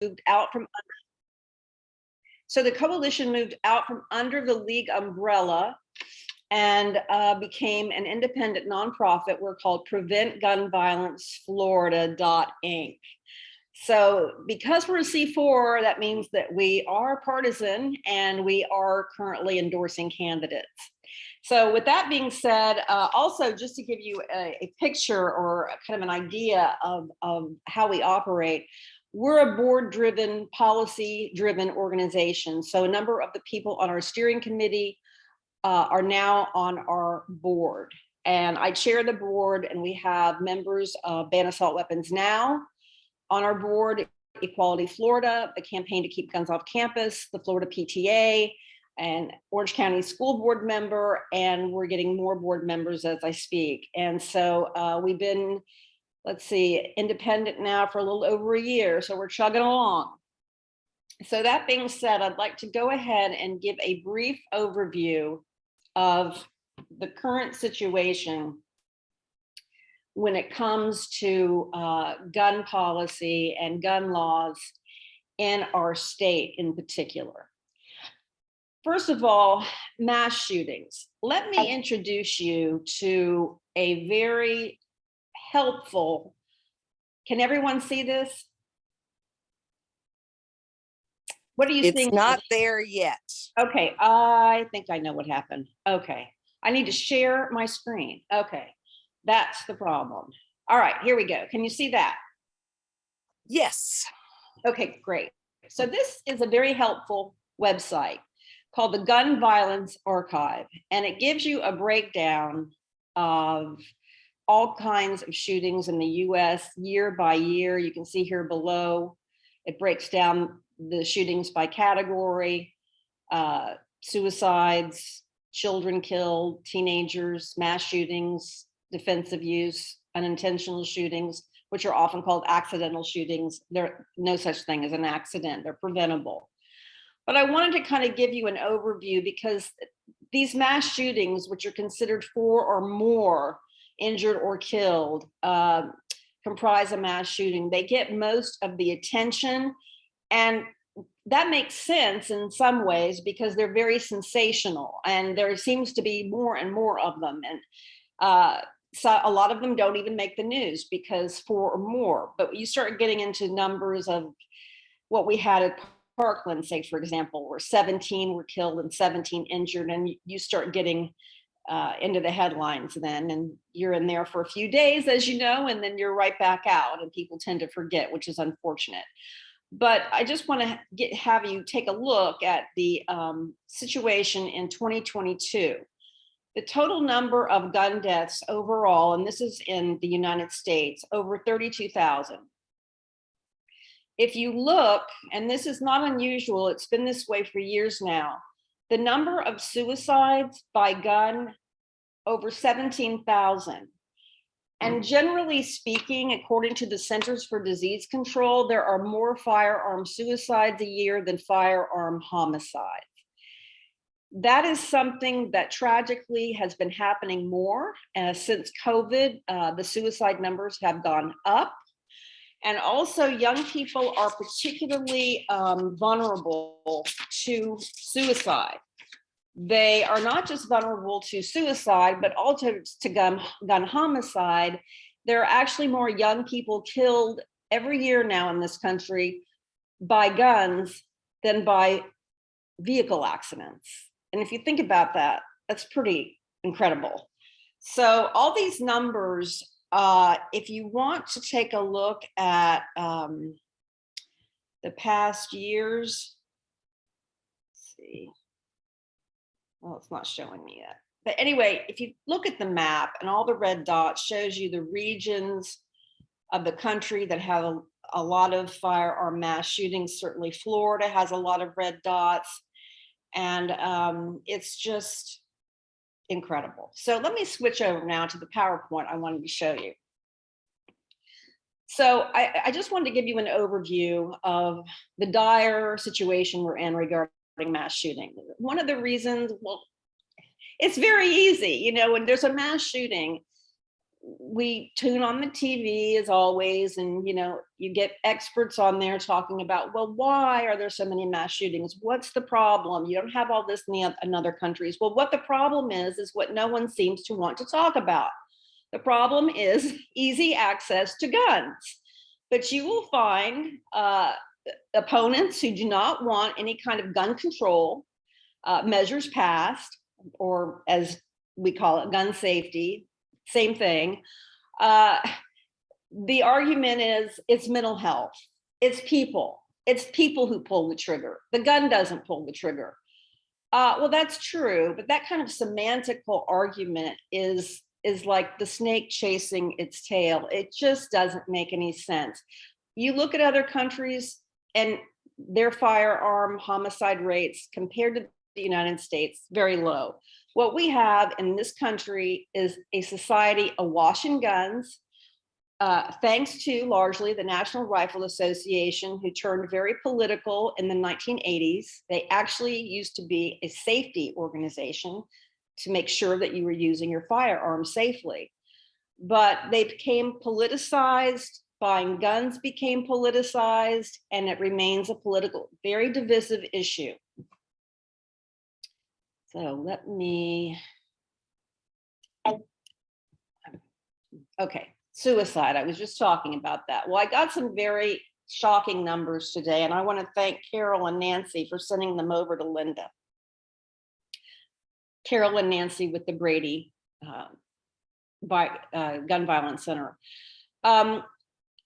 moved out from So the coalition moved out from under the league umbrella and became an independent nonprofit. We're called Prevent Gun Violence Florida.inc. So because we're a C4, that means that we are partisan and we are currently endorsing candidates. So with that being said, also just to give you a picture or kind of an idea of how we operate, we're a board-driven, policy-driven organization. So a number of the people on our steering committee are now on our board. And I chair the board, and we have members of Ban Assault Weapons Now on our board, Equality Florida, the Campaign to Keep Guns Off Campus, the Florida PTA, and Orange County School Board member, and we're getting more board members as I speak. And so we've been, let's see, independent now for a little over a year, so we're chugging along. So that being said, I'd like to go ahead and give a brief overview of the current situation when it comes to gun policy and gun laws in our state in particular. First of all, mass shootings. Let me introduce you to a very helpful, can everyone see this? What are you seeing? It's not there yet. Okay, I think I know what happened. Okay, I need to share my screen. Okay, that's the problem. All right, here we go. Can you see that? Yes. Okay, great. So this is a very helpful website called the Gun Violence Archive, and it gives you a breakdown of all kinds of shootings in the US year by year. You can see here below, it breaks down the shootings by category, suicides, children killed, teenagers, mass shootings, defensive use, unintentional shootings, which are often called accidental shootings. There's no such thing as an accident, they're preventable. But I wanted to kind of give you an overview because these mass shootings, which are considered 4 or more injured or killed, comprise a mass shooting. They get most of the attention, and that makes sense in some ways because they're very sensational, and there seems to be more and more of them. And so a lot of them don't even make the news because 4 or more. But you start getting into numbers of what we had at Parkland, say, for example, where 17 were killed and 17 injured, and you start getting into the headlines then, and you're in there for a few days, as you know, and then you're right back out, and people tend to forget, which is unfortunate. But I just want to have you take a look at the situation in 2022. The total number of gun deaths overall, and this is in the United States, over 32,000. If you look, and this is not unusual, it's been this way for years now, the number of suicides by gun, over 17,000. And generally speaking, according to the Centers for Disease Control, there are more firearm suicides a year than firearm homicides. That is something that tragically has been happening more since COVID. The suicide numbers have gone up. And also young people are particularly vulnerable to suicide. They are not just vulnerable to suicide, but also to gun homicide. There are actually more young people killed every year now in this country by guns than by vehicle accidents. And if you think about that, that's pretty incredible. So all these numbers, if you want to take a look at the past years, let's see. Well, it's not showing me yet. But anyway, if you look at the map and all the red dots shows you the regions of the country that have a lot of firearm mass shootings. Certainly Florida has a lot of red dots, and it's just incredible. So let me switch over now to the PowerPoint I wanted to show you. So I just wanted to give you an overview of the dire situation we're in regarding mass shooting. One of the reasons, well, it's very easy, you know, when there's a mass shooting, we tune on the TV as always, and you get experts on there talking about, well, why are there so many mass shootings? What's the problem? You don't have all this in other countries. Well, what the problem is what no one seems to want to talk about. The problem is easy access to guns. But you will find opponents who do not want any kind of gun control measures passed, or as we call it, gun safety, same thing. The argument is it's mental health. It's people. It's people who pull the trigger. The gun doesn't pull the trigger. Well, that's true, but that kind of semantical argument is like the snake chasing its tail. It just doesn't make any sense. You look at other countries and their firearm homicide rates compared to the United States, very low. What we have in this country is a society awash in guns, thanks to largely the National Rifle Association, who turned very political in the 1980s. They actually used to be a safety organization to make sure that you were using your firearm safely. But they became politicized, buying guns became politicized, and it remains a political, very divisive issue. So let me, okay, suicide. I was just talking about that. Well, I got some very shocking numbers today, and I want to thank Carol and Nancy for sending them over to Linda. Carol and Nancy with the Brady Gun Violence Center.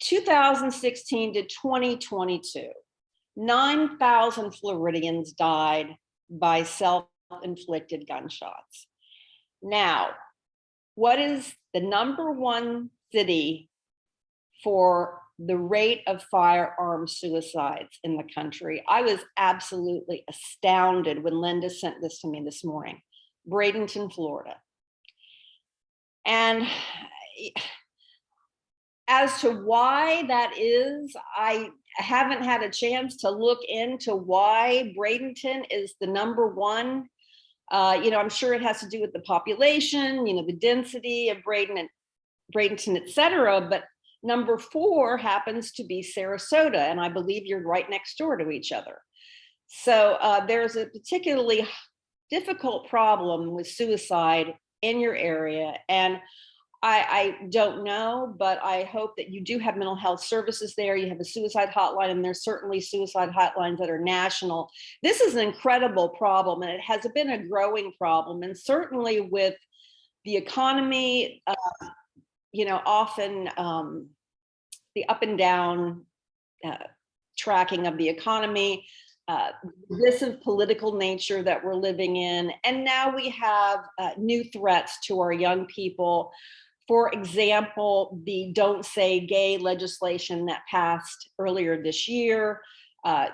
2016 to 2022, 9,000 Floridians died by self-inflicted gunshots. Now, what is the number one city for the rate of firearm suicides in the country? I was absolutely astounded when Linda sent this to me this morning. Bradenton, Florida. And as to why that is, I haven't had a chance to look into why Bradenton is the number one. I'm sure it has to do with the population, the density of Bradenton, et cetera. But number 4 happens to be Sarasota, and I believe you're right next door to each other. So there's a particularly difficult problem with suicide in your area. And I don't know, but I hope that you do have mental health services there. You have a suicide hotline, and there's certainly suicide hotlines that are national. This is an incredible problem, and it has been a growing problem. And certainly with the economy, often the up and down tracking of the economy, this is political nature that we're living in. And now we have new threats to our young people. For example, the Don't Say Gay legislation that passed earlier this year.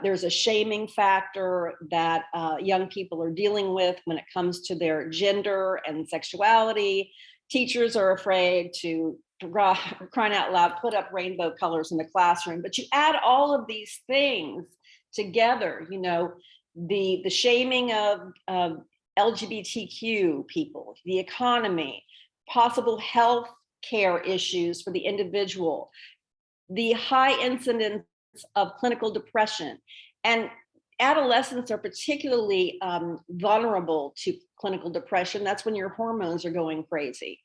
There's a shaming factor that young people are dealing with when it comes to their gender and sexuality. Teachers are afraid to, crying out loud, put up rainbow colors in the classroom. But you add all of these things together, the shaming of LGBTQ people, the economy, possible health care issues for the individual, the high incidence of clinical depression. And adolescents are particularly vulnerable to clinical depression. That's when your hormones are going crazy.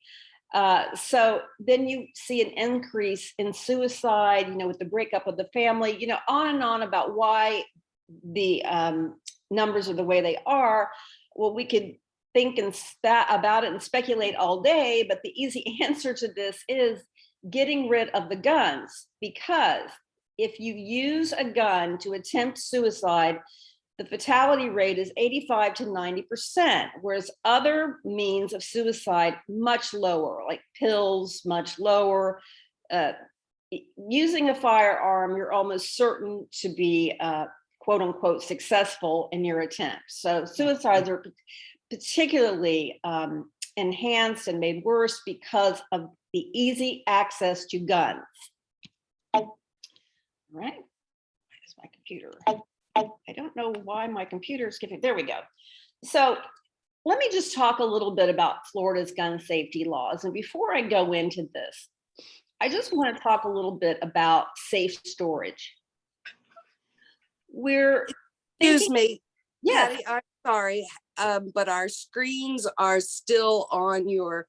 So then you see an increase in suicide, with the breakup of the family, on and on about why the numbers are the way they are. Well, we could think about it and speculate all day, but the easy answer to this is getting rid of the guns. Because if you use a gun to attempt suicide, the fatality rate is 85 to 90%, whereas other means of suicide much lower, like pills, much lower. Using a firearm, you're almost certain to be quote unquote successful in your attempt. So suicides are particularly enhanced and made worse because of the easy access to guns. All right, where's my computer? I don't know why my computer is giving, there we go. So let me just talk a little bit about Florida's gun safety laws. And before I go into this, I just want to talk a little bit about safe storage. We're Excuse thinking, me, yes, Patty, I'm sorry, but our screens are still on your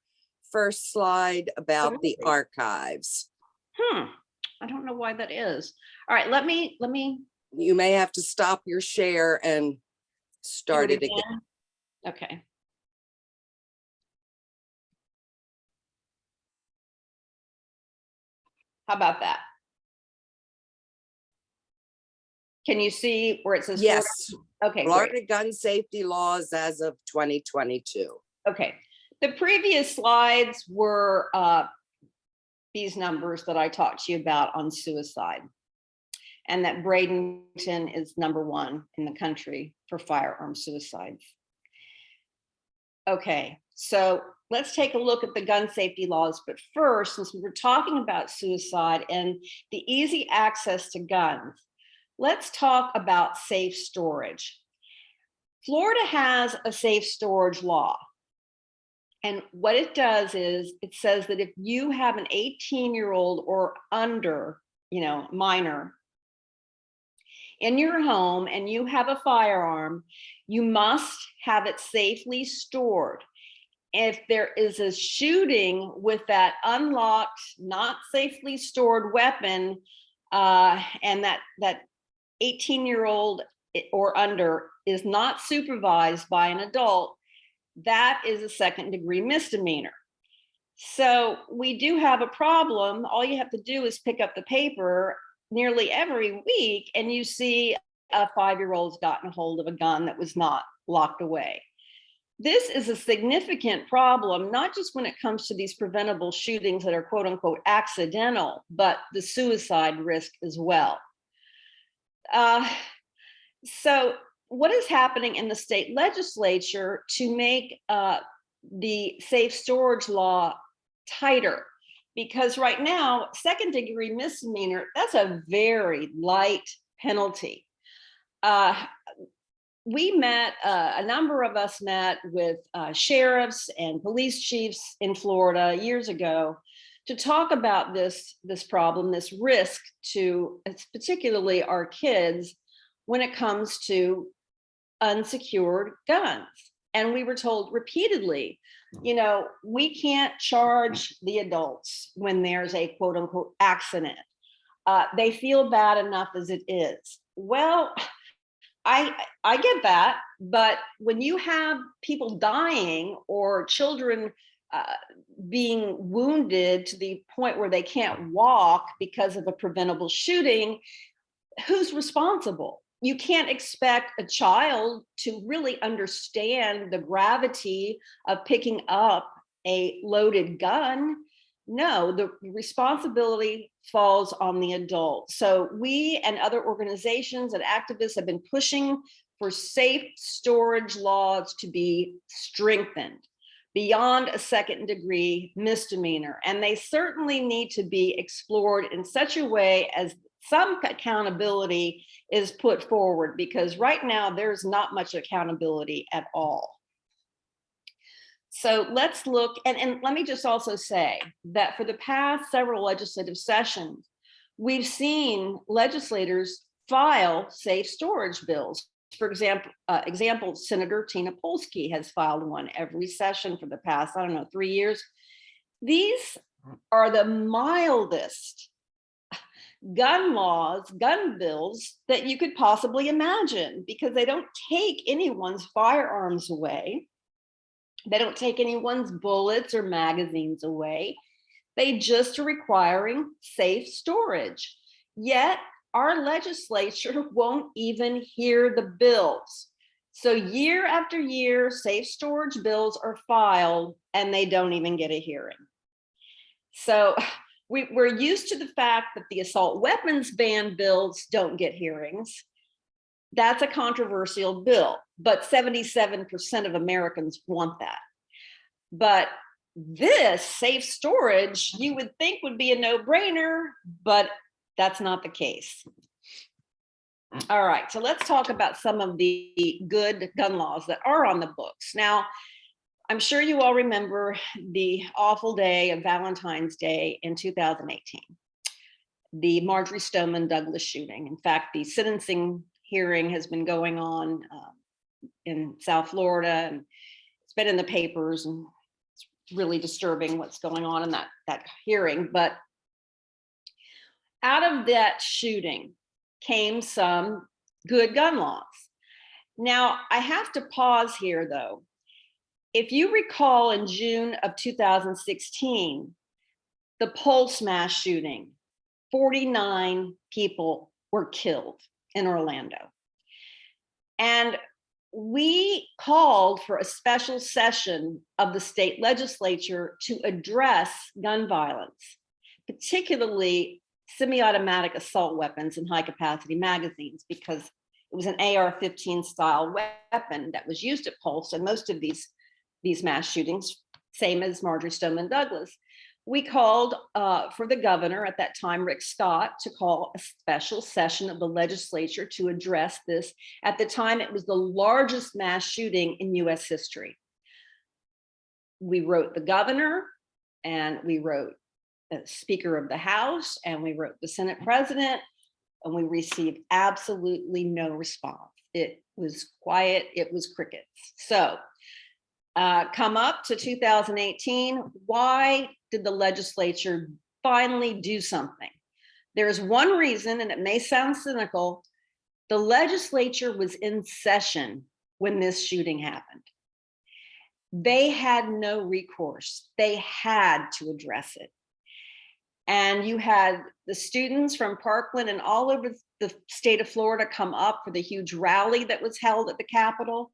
first slide about the archives. I don't know why that is. All right, let me You may have to stop your share and do start it again. Okay. How about that? Can you see where it says Florida? Yes, Okay, great. Florida gun safety laws as of 2022. Okay. The previous slides were these numbers that I talked to you about on suicide, and that Bradenton is #1 in the country for firearm suicides. Okay, so let's take a look at the gun safety laws. But first, since we were talking about suicide and the easy access to guns, let's talk about safe storage. Florida has a safe storage law. And what it does is it says that if you have an 18-year-old or under, minor in your home and you have a firearm, you must have it safely stored. If there is a shooting with that unlocked, not safely stored weapon, and that 18-year-old or under is not supervised by an adult, that is a second-degree misdemeanor. So we do have a problem. All you have to do is pick up the paper nearly every week and you see a 5-year-old's gotten a hold of a gun that was not locked away. This is a significant problem, not just when it comes to these preventable shootings that are quote unquote accidental, but the suicide risk as well. So what is happening in the state legislature to make the safe storage law tighter? Because right now, second-degree misdemeanor, that's a very light penalty. We met, a number of us met with sheriffs and police chiefs in Florida years ago to talk about this problem, this risk to particularly our kids when it comes to unsecured guns. And we were told repeatedly, we can't charge the adults when there's a quote unquote accident. They feel bad enough as it is. Well, I get that, but when you have people dying or children being wounded to the point where they can't walk because of a preventable shooting, who's responsible? You can't expect a child to really understand the gravity of picking up a loaded gun. No, the responsibility falls on the adult. So we and other organizations and activists have been pushing for safe storage laws to be strengthened beyond a second-degree misdemeanor. And they certainly need to be explored in such a way as some accountability is put forward, because right now there's not much accountability at all. So let's look, and let me just also say that for the past several legislative sessions, we've seen legislators file safe storage bills. For example, Senator Tina Polsky has filed one every session for the past, 3 years. These are the mildest gun laws, gun bills that you could possibly imagine, because they don't take anyone's firearms away. They don't take anyone's bullets or magazines away. They just are requiring safe storage. Yet our legislature won't even hear the bills. So year after year, safe storage bills are filed and they don't even get a hearing. So we're used to the fact that the assault weapons ban bills don't get hearings. That's a controversial bill, but 77% of Americans want that. But this safe storage, you would think would be a no-brainer, but that's not the case. All right, so let's talk about some of the good gun laws that are on the books. Now, I'm sure you all remember the awful day of Valentine's Day in 2018, the Marjorie Stoneman Douglas shooting. In fact, the sentencing hearing has been going on in South Florida, and it's been in the papers, and it's really disturbing what's going on in that hearing. But out of that shooting came some good gun laws. Now, I have to pause here, though. If you recall, in June of 2016, the Pulse mass shooting, 49 people were killed in Orlando. And we called for a special session of the state legislature to address gun violence, particularly semi-automatic assault weapons and high-capacity magazines, because it was an AR-15 style weapon that was used at Pulse, and most of these mass shootings, same as Marjorie Stoneman Douglas. We called for the governor at that time, Rick Scott, to call a special session of the legislature to address this. At the time, it was the largest mass shooting in US history. We wrote the governor, and we wrote the Speaker of the House, and we wrote the Senate President, and we received absolutely no response. It was quiet, it was crickets. So come up to 2018, why did the legislature finally do something? There's one reason, and it may sound cynical. The legislature was in session when this shooting happened. They had no recourse. They had to address it. And you had the students from Parkland and all over the state of Florida come up for the huge rally that was held at the Capitol.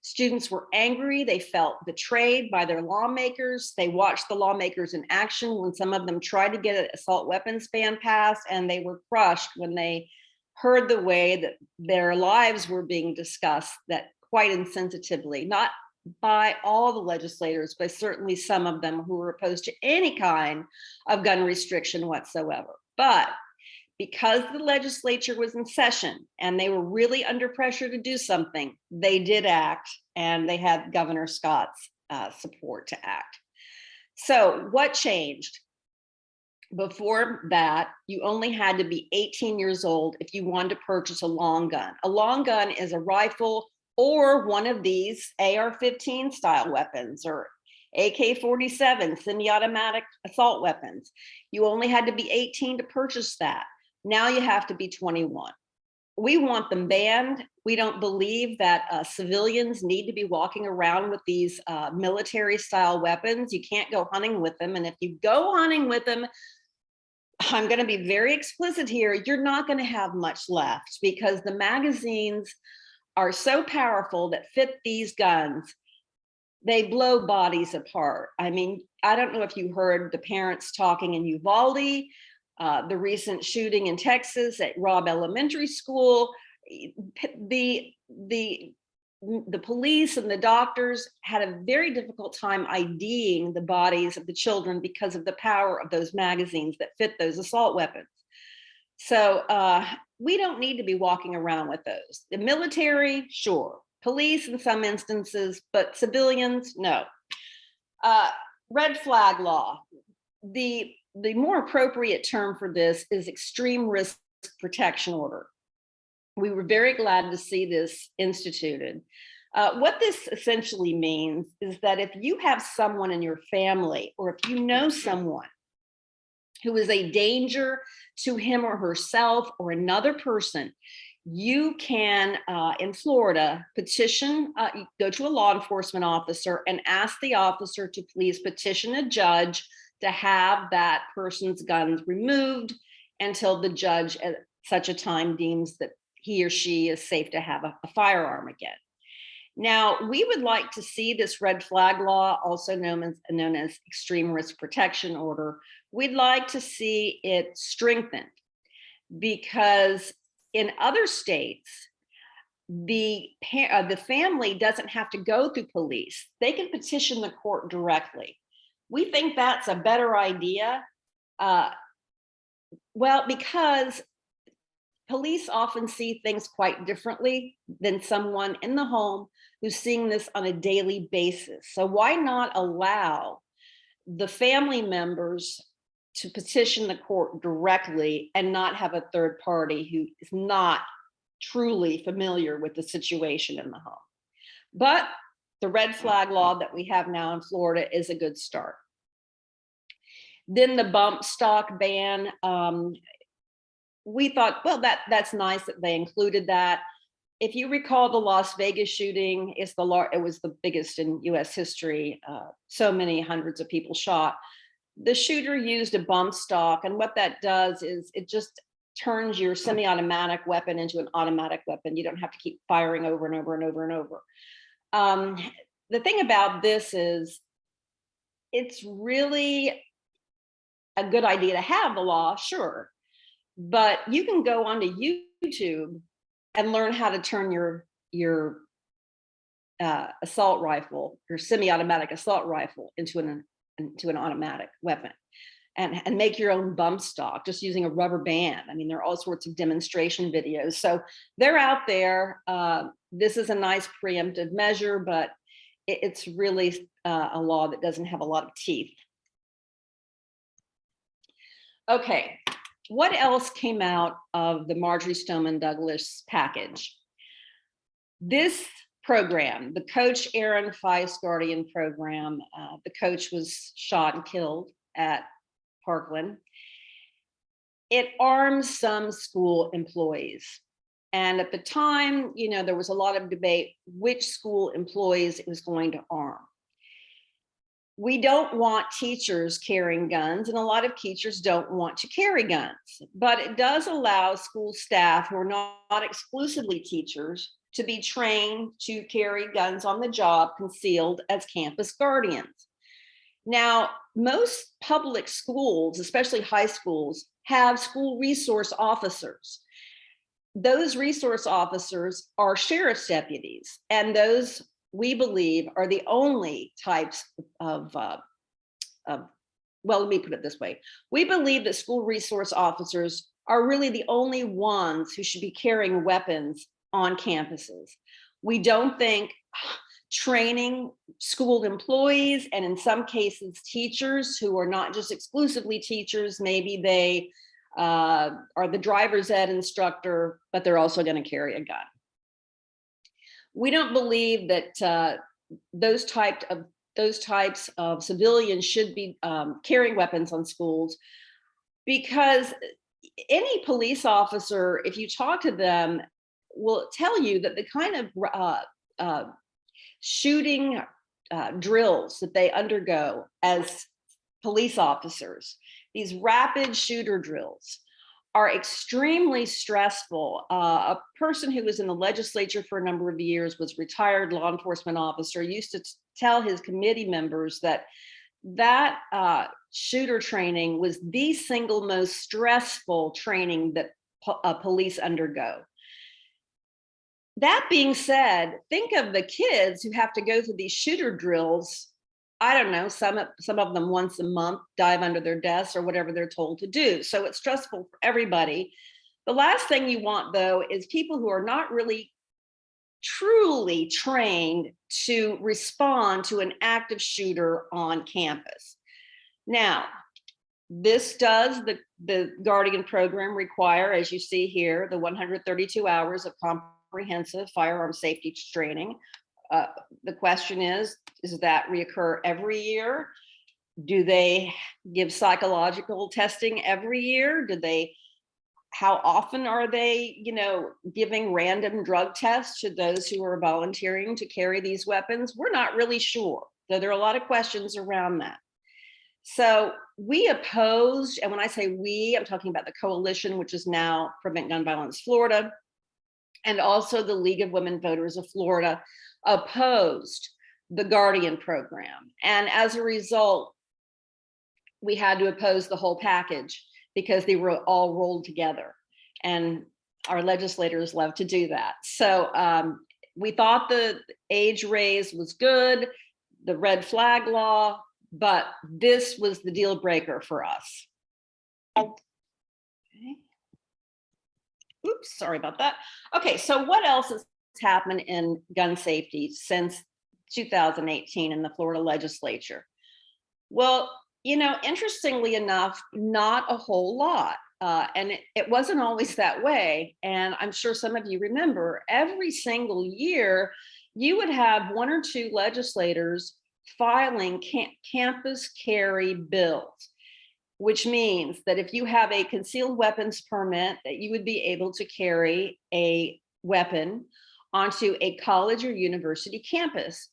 Students were angry. They felt betrayed by their lawmakers. They watched the lawmakers in action when some of them tried to get an assault weapons ban passed, and they were crushed when they heard the way that their lives were being discussed, that quite insensitively, not by all the legislators, but certainly some of them who were opposed to any kind of gun restriction whatsoever. But because the legislature was in session and they were really under pressure to do something, they did act, and they had Governor Scott's support to act. So what changed? Before that, you only had to be 18 years old if you wanted to purchase a long gun. A long gun is a rifle or one of these AR-15 style weapons or AK-47 semi-automatic assault weapons. You only had to be 18 to purchase that. Now you have to be 21. We want them banned. We don't believe that civilians need to be walking around with these military style weapons. You can't go hunting with them. And if you go hunting with them, I'm going to be very explicit here, you're not going to have much left, because the magazines are so powerful that fit these guns. They blow bodies apart. I mean, I don't know if you heard the parents talking in Uvalde, the recent shooting in Texas at Robb Elementary School. The police and the doctors had a very difficult time IDing the bodies of the children because of the power of those magazines that fit those assault weapons. So we don't need to be walking around with those. The military, sure. Police in some instances, but civilians, no. Red flag law. The more appropriate term for this is extreme risk protection order. We were very glad to see this instituted. What this essentially means is that if you have someone in your family, or if you know someone who is a danger to him or herself or another person, you can, in Florida, petition, go to a law enforcement officer and ask the officer to please petition a judge to have that person's guns removed until the judge at such a time deems that he or she is safe to have a firearm again. Now, we would like to see this red flag law, also known as extreme risk protection order, we'd like to see it strengthened, because in other states, the family doesn't have to go through police. They can petition the court directly. We think that's a better idea. Well, because police often see things quite differently than someone in the home who's seeing this on a daily basis. So why not allow the family members to petition the court directly and not have a third party who is not truly familiar with the situation in the home? But the red flag law that we have now in Florida is a good start. Then the bump stock ban, we thought, well, that's nice that they included that. If you recall the Las Vegas shooting, it was the biggest in US history. So many hundreds of people shot. The shooter used a bump stock, and what that does is it just turns your semi-automatic weapon into an automatic weapon. You don't have to keep firing over and over and over and over. The thing about this is it's really a good idea to have the law, sure, but you can go onto YouTube and learn how to turn your assault rifle, your semi-automatic assault rifle into an automatic weapon, and make your own bump stock just using a rubber band. I mean, there are all sorts of demonstration videos. So they're out there. This is a nice preemptive measure, but it's really a law that doesn't have a lot of teeth. Okay, what else came out of the Marjorie Stoneman Douglas package? This program, the Coach Aaron Feist Guardian program, the coach was shot and killed at Parkland. It arms some school employees. And at the time, there was a lot of debate which school employees it was going to arm. We don't want teachers carrying guns, and a lot of teachers don't want to carry guns, but it does allow school staff who are not exclusively teachers to be trained to carry guns on the job concealed as campus guardians. Now, most public schools, especially high schools, have school resource officers. Those resource officers are sheriff's deputies, and those, we believe, are the only types of well, let me put it this way. We believe that school resource officers are really the only ones who should be carrying weapons on campuses. We don't think training school employees, and in some cases teachers who are not just exclusively teachers, maybe they are the driver's ed instructor, but they're also going to carry a gun. We don't believe that those types of civilians should be carrying weapons on schools, because any police officer, if you talk to them, will tell you that the kind of shooting drills that they undergo as police officers, these rapid shooter drills, are extremely stressful. A person who was in the legislature for a number of years, was a retired law enforcement officer, used to tell his committee members that shooter training was the single most stressful training that police undergo. That being said, think of the kids who have to go through these shooter drills. I don't know, some of them once a month, dive under their desks or whatever they're told to do. So it's stressful for everybody. The last thing you want, though, is people who are not really truly trained to respond to an active shooter on campus. Now, this does, the Guardian program, require, as you see here, the 132 hours of comprehensive firearm safety training. The question is that reoccur every year? Do they give psychological testing every year? How often are they, giving random drug tests to those who are volunteering to carry these weapons? We're not really sure. So there are a lot of questions around that. So we opposed, and when I say we, I'm talking about the coalition, which is now Prevent Gun Violence Florida, and also the League of Women Voters of Florida, opposed the Guardian program. And as a result, we had to oppose the whole package because they were all rolled together. And our legislators love to do that. So we thought the age raise was good, the red flag law, but this was the deal breaker for us. Okay. Oops, sorry about that. Okay, so what else has happened in gun safety since 2018 in the Florida legislature? Well, interestingly enough, not a whole lot. And it wasn't always that way. And I'm sure some of you remember every single year, you would have one or two legislators filing campus carry bills, which means that if you have a concealed weapons permit, that you would be able to carry a weapon onto a college or university campus,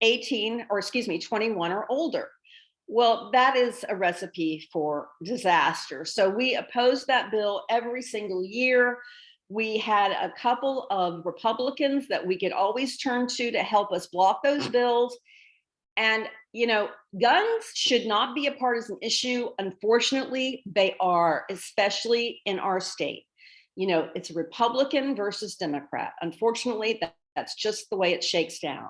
21 or older. Well, that is a recipe for disaster. So we opposed that bill every single year. We had a couple of Republicans that we could always turn to help us block those bills. And, guns should not be a partisan issue. Unfortunately, they are, especially in our state. It's Republican versus Democrat. Unfortunately, that's just the way it shakes down.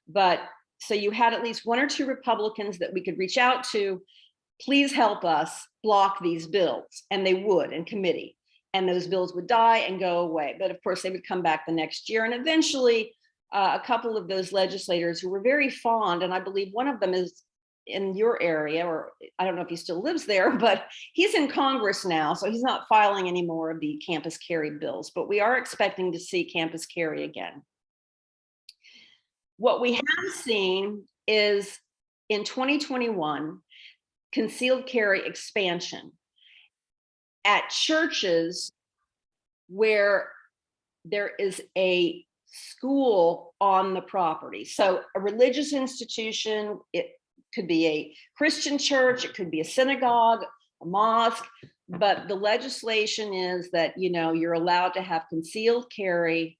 But so you had at least one or two Republicans that we could reach out to, please help us block these bills. And they would in committee. And those bills would die and go away. But of course, they would come back the next year. And eventually, a couple of those legislators who were very fond, and I believe one of them is in your area, or I don't know if he still lives there, but he's in Congress now. So he's not filing any more of the campus carry bills. But we are expecting to see campus carry again. What we have seen is in 2021, concealed carry expansion at churches where there is a school on the property. So a religious institution, it could be a Christian church, it could be a synagogue, a mosque, but the legislation is that, you're allowed to have concealed carry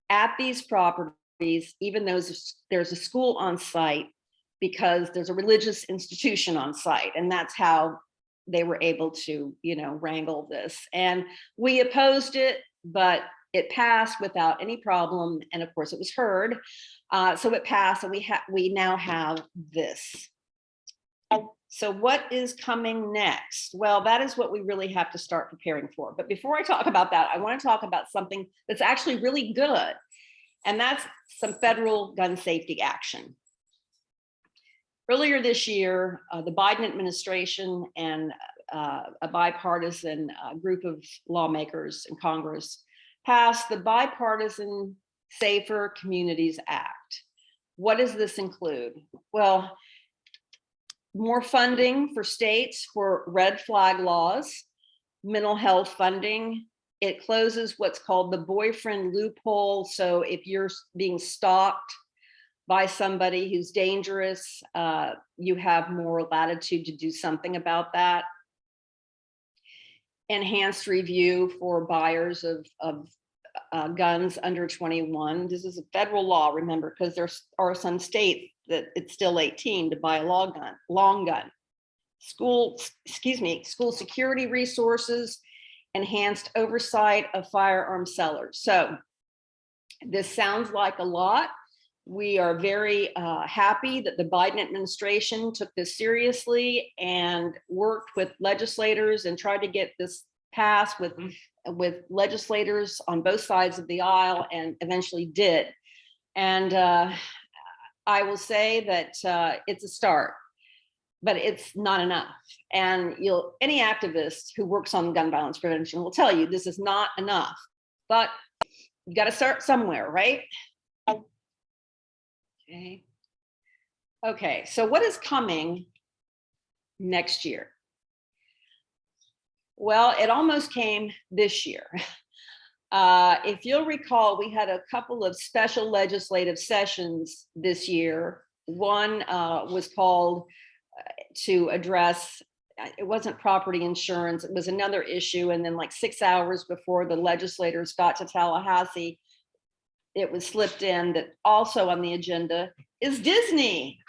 at these properties, even though there's a school on site, because there's a religious institution on site. And that's how they were able to, wrangle this. And we opposed it, but it passed without any problem. And of course it was heard. So it passed, and we now have this. So what is coming next? Well, that is what we really have to start preparing for. But before I talk about that, I want to talk about something that's actually really good. And that's some federal gun safety action. Earlier this year, the Biden administration and a bipartisan group of lawmakers in Congress passed the Bipartisan Safer Communities Act. What does this include? Well, more funding for states for red flag laws, mental health funding. It closes what's called the boyfriend loophole. So if you're being stalked by somebody who's dangerous, you have more latitude to do something about that. Enhanced review for buyers of guns under 21. This is a federal law, remember, because there are some states that it's still 18 to buy a long gun. School security resources, enhanced oversight of firearm sellers. So this sounds like a lot. We are very happy that the Biden administration took this seriously and worked with legislators and tried to get this passed with legislators on both sides of the aisle, and eventually did. And I will say that it's a start, but it's not enough. And any activist who works on gun violence prevention will tell you this is not enough, but you got to start somewhere, right? Okay, so what is coming next year? Well, it almost came this year. If you'll recall, we had a couple of special legislative sessions this year. One was called to address, it wasn't property insurance, it was another issue. And then like 6 hours before the legislators got to Tallahassee, it was slipped in that also on the agenda is Disney.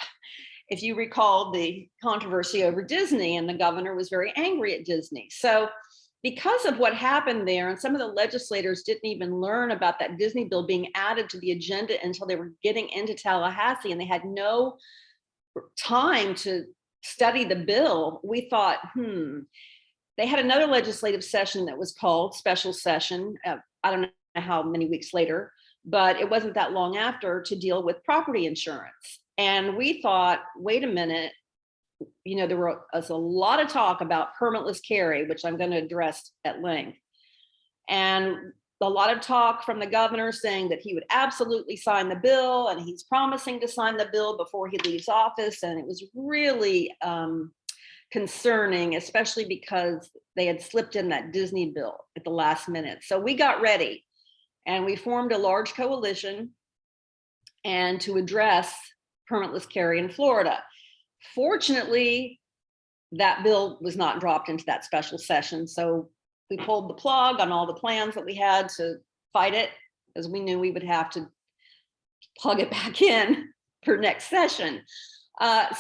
If you recall the controversy over Disney, and the governor was very angry at Disney. So because of what happened there, and some of the legislators didn't even learn about that Disney bill being added to the agenda until they were getting into Tallahassee, and they had no time to study the bill, we thought, they had another legislative session that was called special session. I don't know how many weeks later, but it wasn't that long after, to deal with property insurance. And we thought, wait a minute, you know, there was a lot of talk about permitless carry, which I'm going to address at length. And a lot of talk from the governor saying that he would absolutely sign the bill, and he's promising to sign the bill before he leaves office. And it was really concerning, especially because they had slipped in that Disney bill at the last minute. So we got ready and we formed a large coalition and to address permitless carry in Florida. Fortunately, that bill was not dropped into that special session. So we pulled the plug on all the plans that we had to fight it, as we knew we would have to plug it back in for next session.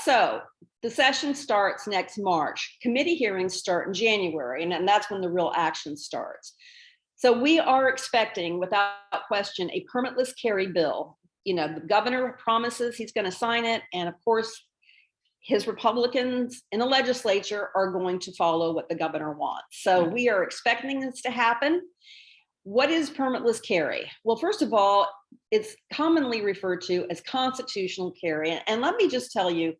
So the session starts next March. Committee hearings start in January, and that's when the real action starts. So we are expecting, without question, a permitless carry bill. You know, the governor promises he's going to sign it, and of course, his Republicans in the legislature are going to follow what the governor wants. So we are expecting this to happen. What is permitless carry? Well, first of all, it's commonly referred to as constitutional carry. And let me just tell you,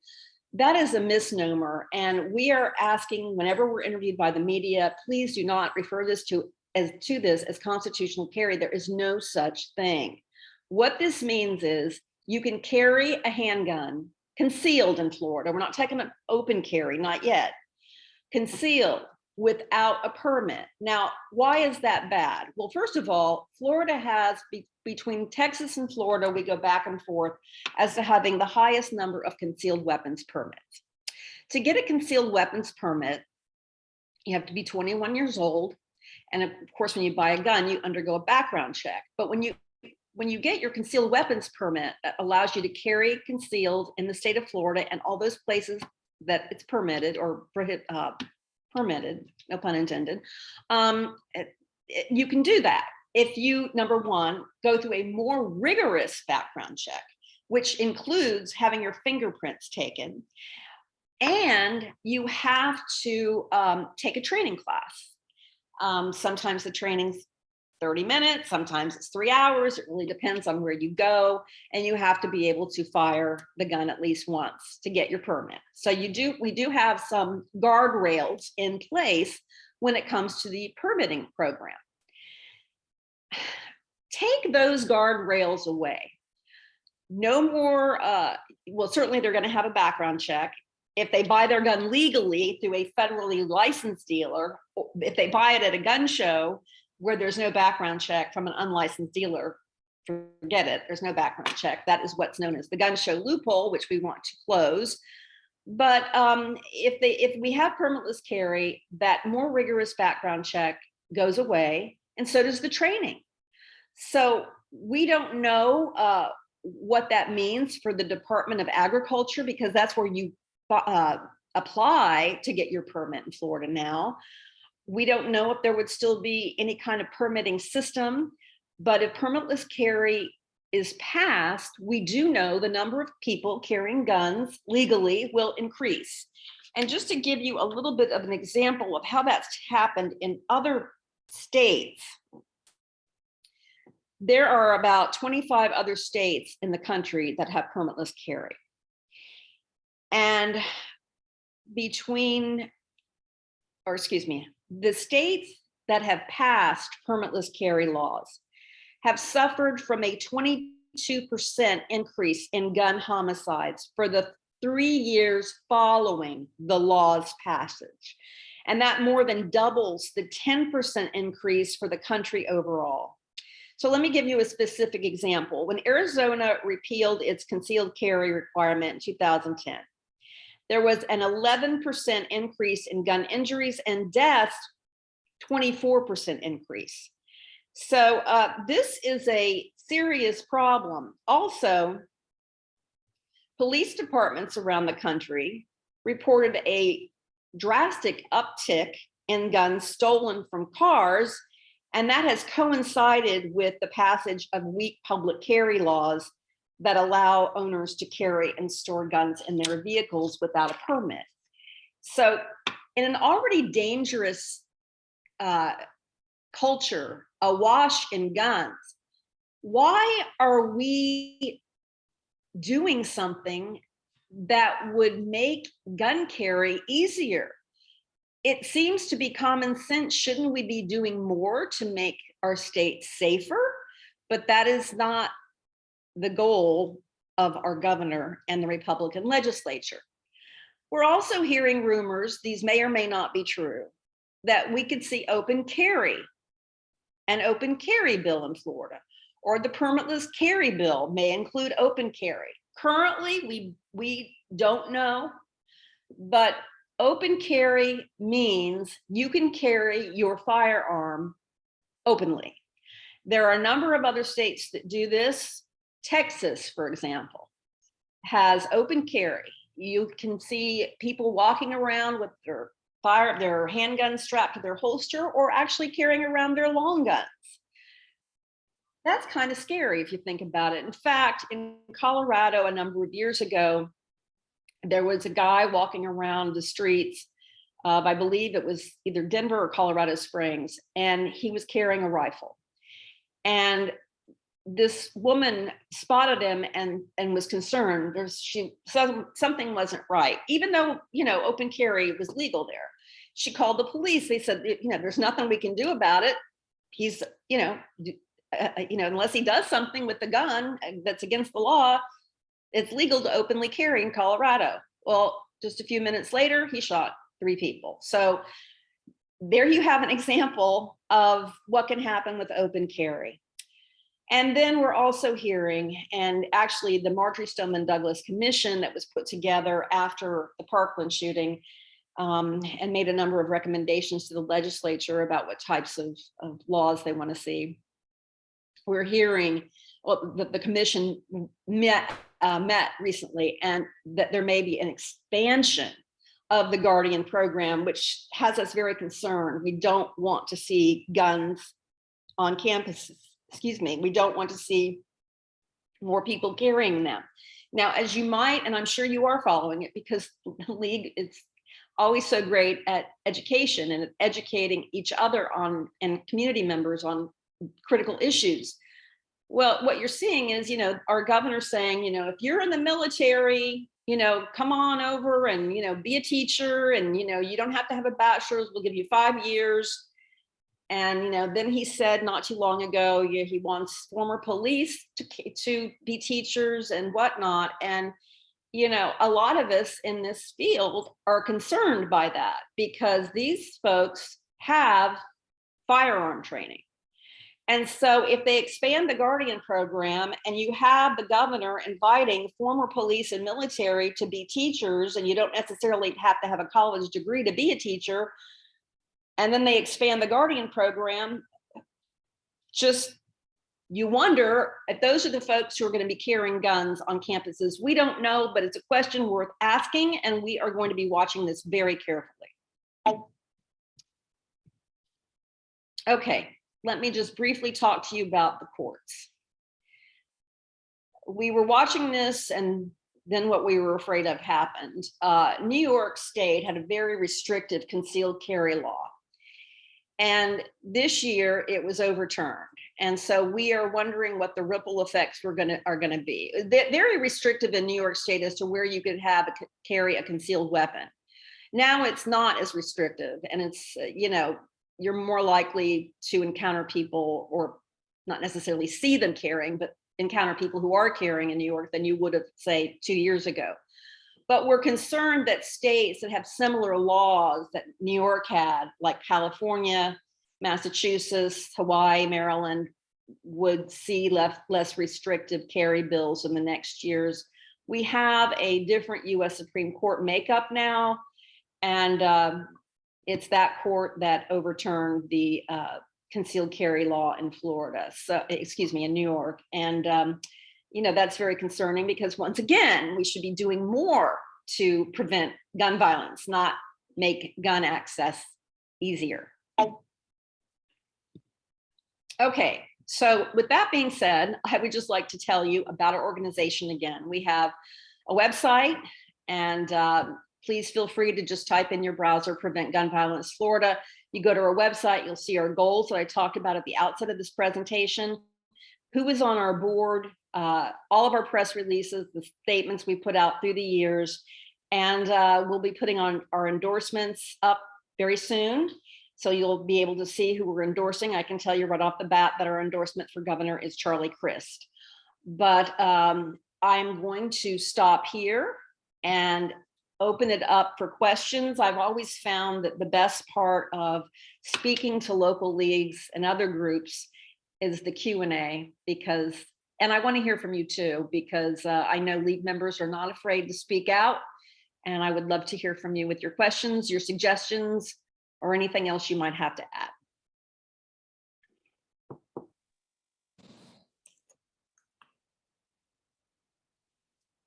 that is a misnomer. And we are asking, whenever we're interviewed by the media, please do not refer this to this as constitutional carry. There is no such thing. What this means is you can carry a handgun concealed in Florida. We're not taking an open carry, not yet. Concealed without a permit. Now, why is that bad? Well, first of all, Florida has, between Texas and Florida, we go back and forth as to having the highest number of concealed weapons permits. To get a concealed weapons permit, you have to be 21 years old. And of course, when you buy a gun, you undergo a background check. But when you get your concealed weapons permit, that allows you to carry concealed in the state of Florida and all those places that it's permitted or permitted, no pun intended, you can do that if you, number one, go through a more rigorous background check, which includes having your fingerprints taken, and you have to take a training class. Sometimes the training's 30 minutes, sometimes it's 3 hours. It really depends on where you go. And you have to be able to fire the gun at least once to get your permit. So we do have some guardrails in place when it comes to the permitting program. Take those guardrails away. No more, well, certainly they're going to have a background check. If they buy their gun legally through a federally licensed dealer, if they buy it at a gun show where there's no background check from an unlicensed dealer, forget it, there's no background check. That is what's known as the gun show loophole, which we want to close. But if we have permitless carry, that more rigorous background check goes away, and so does the training. So we don't know what that means for the Department of Agriculture, because that's where you apply to get your permit in Florida now. We don't know if there would still be any kind of permitting system, but if permitless carry is passed, we do know the number of people carrying guns legally will increase. And just to give you a little bit of an example of how that's happened in other states, there are about 25 other states in the country that have permitless carry. And the states that have passed permitless carry laws have suffered from a 22% increase in gun homicides for the 3 years following the law's passage. And that more than doubles the 10% increase for the country overall. So let me give you a specific example. When Arizona repealed its concealed carry requirement in 2010, there was an 11% increase in gun injuries and deaths, 24% increase. So this is a serious problem. Also, police departments around the country reported a drastic uptick in guns stolen from cars, and that has coincided with the passage of weak public carry laws that allow owners to carry and store guns in their vehicles without a permit. So in an already dangerous culture awash in guns, why are we doing something that would make gun carry easier? It seems to be common sense. Shouldn't we be doing more to make our state safer? But that is not the goal of our governor and the Republican legislature. We're also hearing rumors, these may or may not be true, that we could see open carry, an open carry bill in Florida, or the permitless carry bill may include open carry. Currently, we don't know, but open carry means you can carry your firearm openly. There are a number of other states that do this. Texas, for example, has open carry. You can see people walking around with their handgun strapped to their holster, or actually carrying around their long guns. That's kind of scary if you think about it. In fact, in Colorado a number of years ago, there was a guy walking around the streets I believe it was either Denver or Colorado Springs, and he was carrying a rifle. And this woman spotted him and was concerned. Something wasn't right, even though, open carry was legal there. She called the police. They said, there's nothing we can do about it. He's, unless he does something with the gun that's against the law, it's legal to openly carry in Colorado. Well, just a few minutes later, he shot 3 people. So there you have an example of what can happen with open carry. And then we're also hearing, and actually the Marjorie Stoneman Douglas Commission that was put together after the Parkland shooting and made a number of recommendations to the legislature about what types of laws they want to see. We're hearing, well, the commission met recently, and that there may be an expansion of the Guardian program, which has us very concerned. We don't want to see guns on campuses. We don't want to see more people carrying them. Now, as you might, and I'm sure you are following it, because the league is always so great at education and educating each other on, and community members on, critical issues. Well, what you're seeing is, our governor saying, if you're in the military, come on over and, be a teacher, and, you don't have to have a bachelor's, we'll give you 5 years. And, then he said not too long ago, he wants former police to be teachers and whatnot. And, a lot of us in this field are concerned by that, because these folks have firearm training. And so if they expand the Guardian program and you have the governor inviting former police and military to be teachers, and you don't necessarily have to have a college degree to be a teacher, and then they expand the Guardian program, you wonder if those are the folks who are going to be carrying guns on campuses. We don't know, but it's a question worth asking, and we are going to be watching this very carefully. Okay, let me just briefly talk to you about the courts. We were watching this, and then what we were afraid of happened. New York State had a very restrictive concealed carry law. And this year it was overturned. And so we are wondering what the ripple effects are going to be. They're very restrictive in New York State as to where you could carry a concealed weapon. Now it's not as restrictive, and it's, you're more likely to encounter people, or not necessarily see them carrying, but encounter people who are carrying in New York than you would have, say, 2 years ago. But we're concerned that states that have similar laws that New York had, like California, Massachusetts, Hawaii, Maryland, would see less restrictive carry bills in the next years. We have a different US Supreme Court makeup now, and it's that court that overturned the concealed carry law in Florida. So, in New York. And that's very concerning, because once again, we should be doing more to prevent gun violence, not make gun access easier. Okay, so with that being said, I would just like to tell you about our organization again. We have a website, and please feel free to just type in your browser, Prevent Gun Violence Florida. You go to our website, you'll see our goals that I talked about at the outset of this presentation, who is on our board, all of our press releases, the statements we put out through the years, and we'll be putting on our endorsements up very soon. So you'll be able to see who we're endorsing. I can tell you right off the bat that our endorsement for governor is Charlie Crist. But I'm going to stop here and open it up for questions. I've always found that the best part of speaking to local leagues and other groups is the Q&A, because, and I want to hear from you too, because I know league members are not afraid to speak out, and I would love to hear from you with your questions, your suggestions, or anything else you might have to add.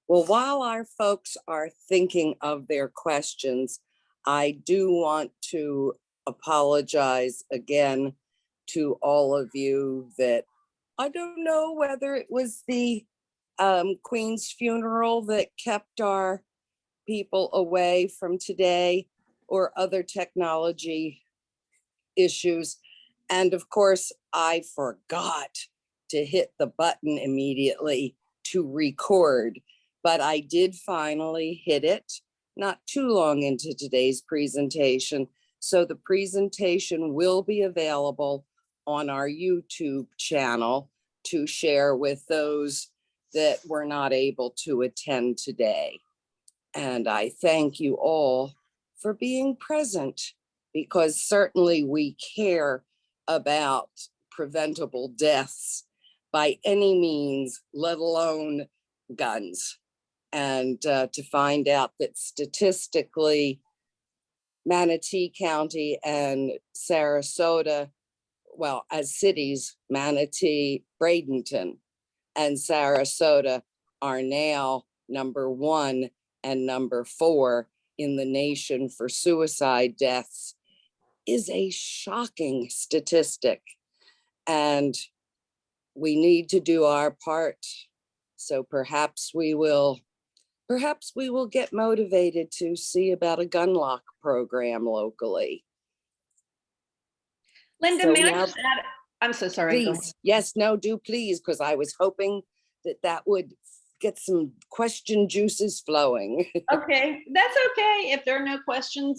Well, while our folks are thinking of their questions, I do want to apologize again to all of you that I don't know whether it was the Queen's funeral that kept our people away from today or other technology issues. And of course, I forgot to hit the button immediately to record, but I did finally hit it not too long into today's presentation. So the presentation will be available on our YouTube channel to share with those that were not able to attend today. And I thank you all for being present, because certainly we care about preventable deaths by any means, let alone guns. And to find out that statistically, Manatee County and Sarasota, well, as cities, Manatee, Bradenton, and Sarasota are now #1 and #4 in the nation for suicide deaths is a shocking statistic. And we need to do our part. So perhaps we will get motivated to see about a gun lock program locally. Linda, So may I now- just add? I'm so sorry. Go ahead. Please, yes, no, do please, because I was hoping that that would get some question juices flowing. Okay, that's okay. If there are no questions,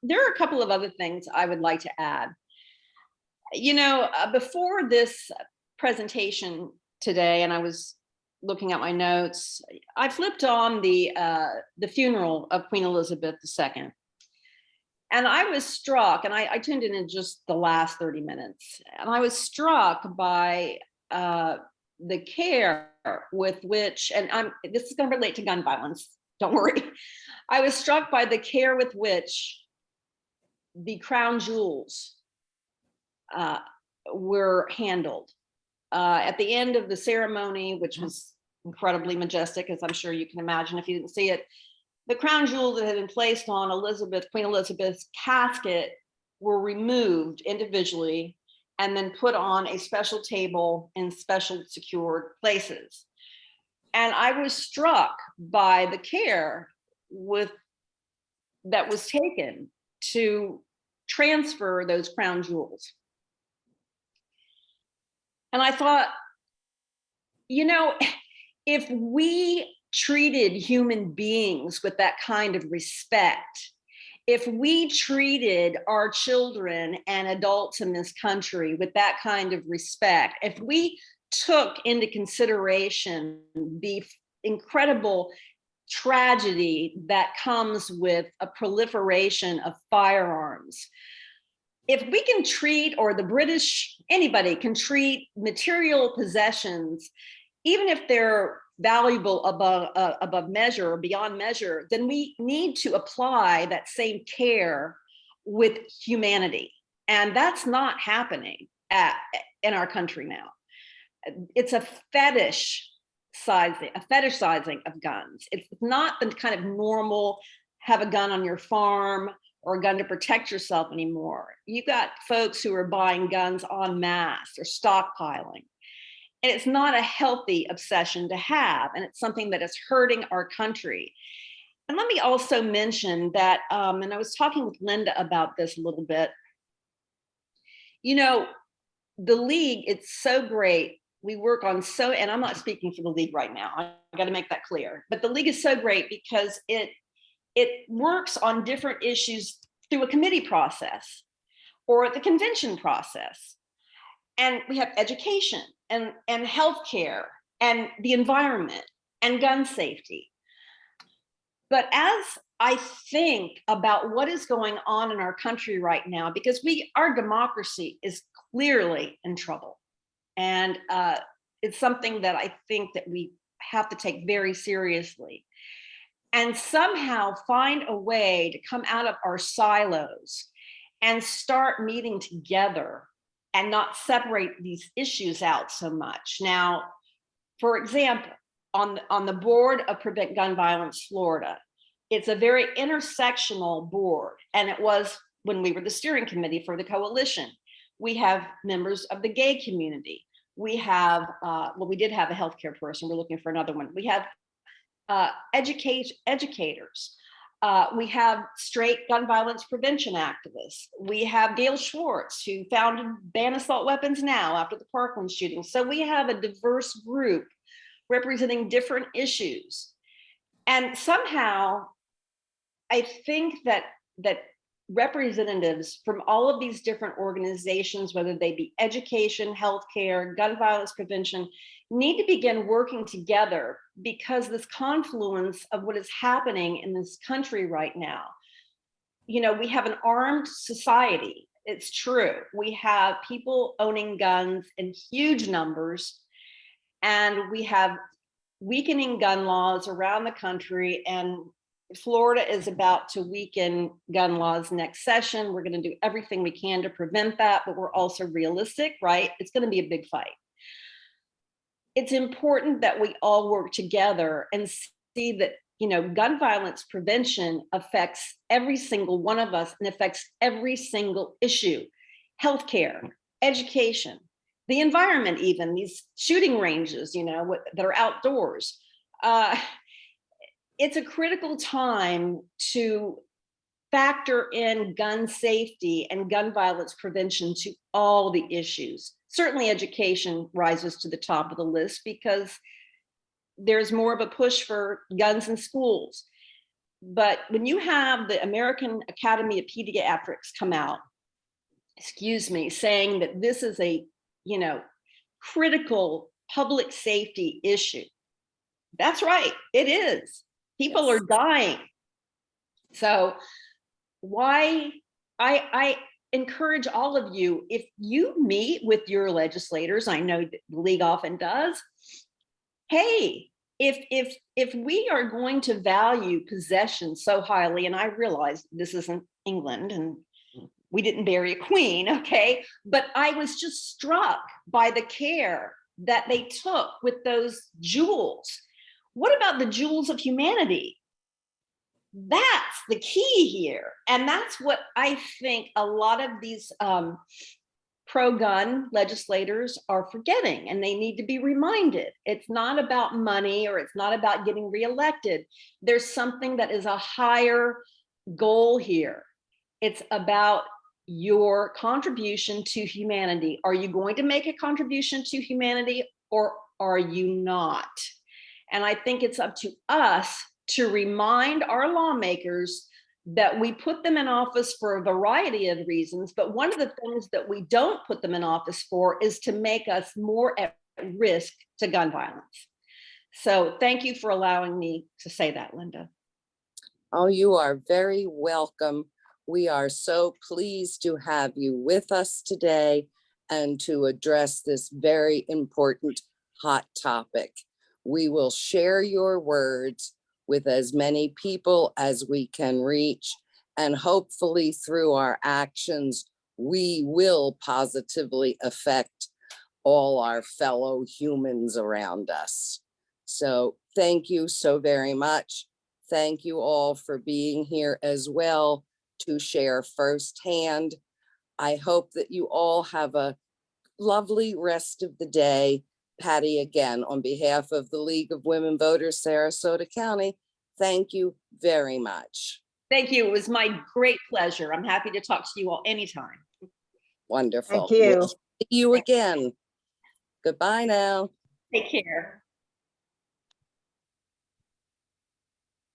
there are a couple of other things I would like to add. You know, before this presentation today, and I was looking at my notes, I flipped on the funeral of Queen Elizabeth II. And I was struck, and I tuned in just the last 30 minutes, and I was struck by the care with which, and this is going to relate to gun violence, don't worry. I was struck by the care with which the crown jewels were handled. At the end of the ceremony, which was incredibly majestic, as I'm sure you can imagine if you didn't see it, the crown jewels that had been placed on Queen Elizabeth's casket were removed individually and then put on a special table in special secured places. And I was struck by the care that was taken to transfer those crown jewels. And I thought, you know, if we treated human beings with that kind of respect, if we treated our children and adults in this country with that kind of respect, if we took into consideration the incredible tragedy that comes with a proliferation of firearms, if we can treat, or the British, anybody can treat material possessions, even if they're valuable above measure or beyond measure, then we need to apply that same care with humanity. And that's not happening in our country now. It's a fetishizing of guns. It's not the kind of normal, have a gun on your farm or a gun to protect yourself anymore. You got folks who are buying guns en masse or stockpiling. And it's not a healthy obsession to have. And it's something that is hurting our country. And let me also mention that, and I was talking with Linda about this a little bit. You know, the league, it's so great. We work on and I'm not speaking for the league right now. I got to make that clear. But the league is so great because it works on different issues through a committee process or the convention process. And we have education and healthcare and the environment and gun safety. But as I think about what is going on in our country right now, because our democracy is clearly in trouble. And it's something that I think that we have to take very seriously and somehow find a way to come out of our silos and start meeting together and not separate these issues out so much. Now, for example, on the board of Prevent Gun Violence Florida, it's a very intersectional board. And it was when we were the steering committee for the coalition. We have members of the gay community. We have, we did have a healthcare person. We're looking for another one. We have educators. We have straight gun violence prevention activists. We have Gail Schwartz, who founded Ban Assault Weapons Now after the Parkland shooting. So we have a diverse group representing different issues. And somehow, I think that representatives from all of these different organizations, whether they be education, healthcare, gun violence prevention, need to begin working together, because this confluence of what is happening in this country right now, you know, we have an armed society. It's true. We have people owning guns in huge numbers, and we have weakening gun laws around the country, and Florida is about to weaken gun laws next session. We're going to do everything we can to prevent that, but we're also realistic, right? It's going to be a big fight. It's important that we all work together and see that, you know, gun violence prevention affects every single one of us and affects every single issue: healthcare, education, the environment, even these shooting ranges, you know, that are outdoors. It's a critical time to factor in gun safety and gun violence prevention to all the issues. Certainly education rises to the top of the list because there's more of a push for guns in schools. But when you have the American Academy of Pediatrics come out, saying that this is a, you know, critical public safety issue, that's right, it is. People are dying. So why I encourage all of you, if you meet with your legislators, I know that the league often does, hey, if we are going to value possession so highly, and I realize this isn't England and we didn't bury a queen, okay, but I was just struck by the care that they took with those jewels. What about the jewels of humanity? That's the key here. And that's what I think a lot of these pro-gun legislators are forgetting, and they need to be reminded. It's not about money, or it's not about getting reelected. There's something that is a higher goal here. It's about your contribution to humanity. Are you going to make a contribution to humanity, or are you not? And I think it's up to us to remind our lawmakers that we put them in office for a variety of reasons, but one of the things that we don't put them in office for is to make us more at risk to gun violence. So thank you for allowing me to say that, Linda. Oh, you are very welcome. We are so pleased to have you with us today and to address this very important hot topic. We will share your words with as many people as we can reach, and hopefully through our actions, we will positively affect all our fellow humans around us. So thank you so very much. Thank you all for being here as well to share firsthand. I hope that you all have a lovely rest of the day. Patti, again, on behalf of the League of Women Voters, Sarasota County, Thank you very much. Thank you. It was my great pleasure. I'm happy to talk to you all anytime. Wonderful. Thank you. We'll see you again. Goodbye now. Take care.